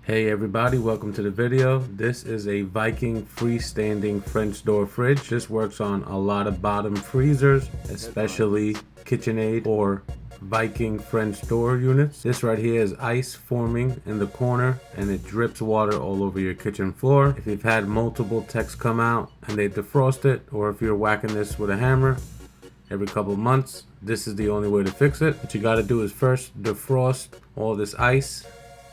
Hey everybody, welcome to the video. This is a Viking freestanding French door fridge. This works on a lot of bottom freezers, especially KitchenAid or Viking French door units. This right here is ice forming in the corner and it drips water all over your kitchen floor. If you've had multiple techs come out and they defrost it, or if you're whacking this with a hammer every couple months, this is the only way to fix it. What you got to do is first defrost all this ice.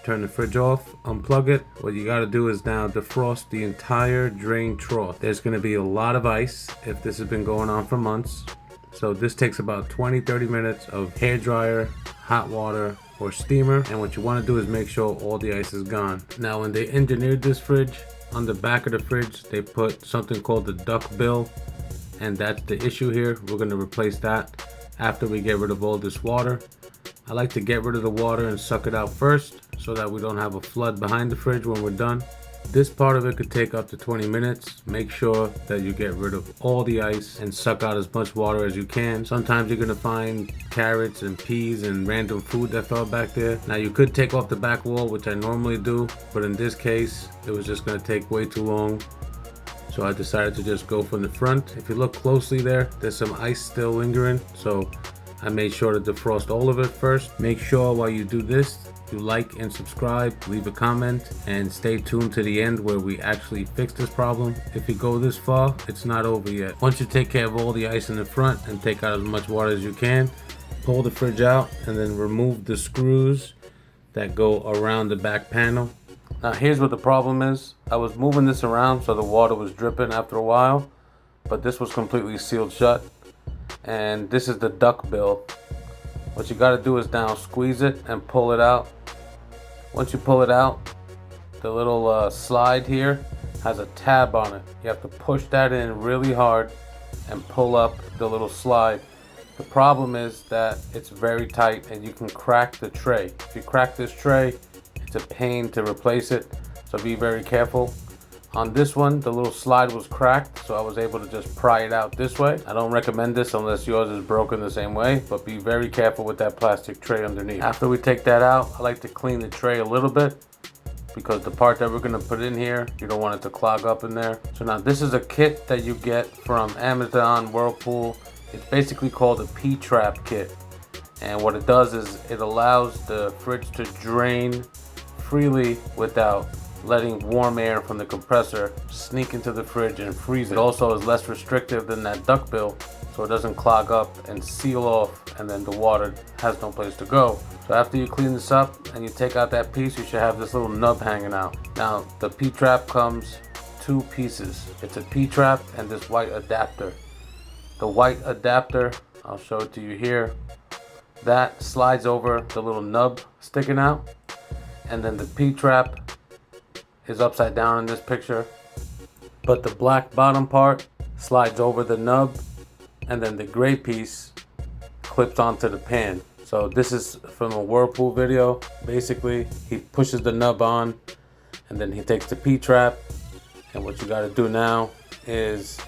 Turn the fridge off, unplug it. What you gotta do is now defrost the entire drain trough. There's gonna be a lot of ice if this has been going on for months. So this takes about 20-30 minutes of hair dryer, hot water, or steamer. And what you wanna do is make sure all the ice is gone. Now when they engineered this fridge, on the back of the fridge, they put something called the duck bill. And that's the issue here. We're gonna replace that after we get rid of all this water. I like to get rid of the water and suck it out first, so that we don't have a flood behind the fridge when we're done. This part of it could take up to 20 minutes. Make sure that you get rid of all the ice and suck out as much water as you can. Sometimes you're gonna find carrots and peas and random food that fell back there. Now you could take off the back wall, which I normally do, but in this case, it was just gonna take way too long. So I decided to just go from the front. If you look closely there's some ice still lingering. So I made sure to defrost all of it first. Make sure while you do this, you like and subscribe, leave a comment, and stay tuned to the end where we actually fix this problem. If you go this far, it's not over yet. Once you take care of all the ice in the front and take out as much water as you can, pull the fridge out and then remove the screws that go around the back panel. Now here's what the problem is. I was moving this around so the water was dripping after a while, but this was completely sealed shut. And this is the duck bill. What you got to do is now squeeze it and pull it out. Once you pull it out, the little slide here has a tab on it. You have to push that in really hard and pull up the little slide. The problem is that it's very tight and you can crack the tray. If you crack this tray, it's a pain to replace it, so be very careful. On this one, the little slide was cracked, so I was able to just pry it out this way. I don't recommend this unless yours is broken the same way, but be very careful with that plastic tray underneath. After we take that out, I like to clean the tray a little bit because the part that we're gonna put in here, you don't want it to clog up in there. So now this is a kit that you get from Amazon, Whirlpool. It's basically called a P-trap kit. And what it does is it allows the fridge to drain freely without letting warm air from the compressor sneak into the fridge and freeze it. It also is less restrictive than that duck bill, so it doesn't clog up and seal off, and then the water has no place to go. So after you clean this up and you take out that piece, you should have this little nub hanging out. Now the P-trap comes two pieces. It's a P-trap and this white adapter. The white adapter, I'll show it to you here, that slides over the little nub sticking out, and then the P-trap is upside down in this picture, but the black bottom part slides over the nub, and then the gray piece clips onto the pan. So this is from a Whirlpool video. Basically, he pushes the nub on and then he takes the P-trap, and what you got to do now is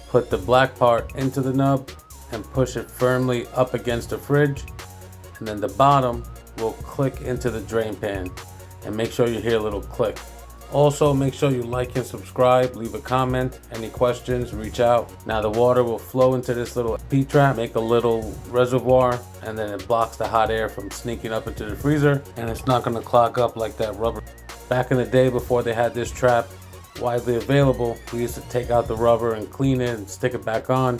put the black part into the nub and push it firmly up against the fridge, and then the bottom will click into the drain pan, and make sure you hear a little click. Also, make sure you like and subscribe, leave a comment, any questions, reach out. Now the water will flow into this little P-trap, make a little reservoir, and then it blocks the hot air from sneaking up into the freezer, and it's not gonna clog up like that rubber. Back in the day before they had this trap widely available, we used to take out the rubber and clean it and stick it back on,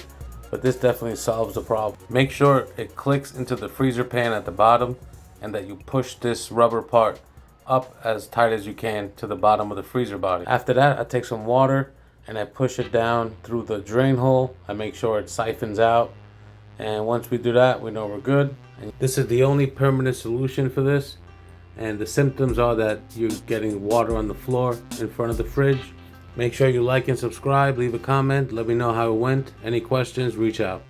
but this definitely solves the problem. Make sure it clicks into the freezer pan at the bottom and that you push this rubber part up as tight as you can to the bottom of the freezer body. After that, I take some water and I push it down through the drain hole. I make sure it siphons out, and once we do that, we know we're good. And this is the only permanent solution for this, and the symptoms are that you're getting water on the floor in front of the fridge. Make sure you like and subscribe, leave a comment, let me know how it went. Any questions, reach out.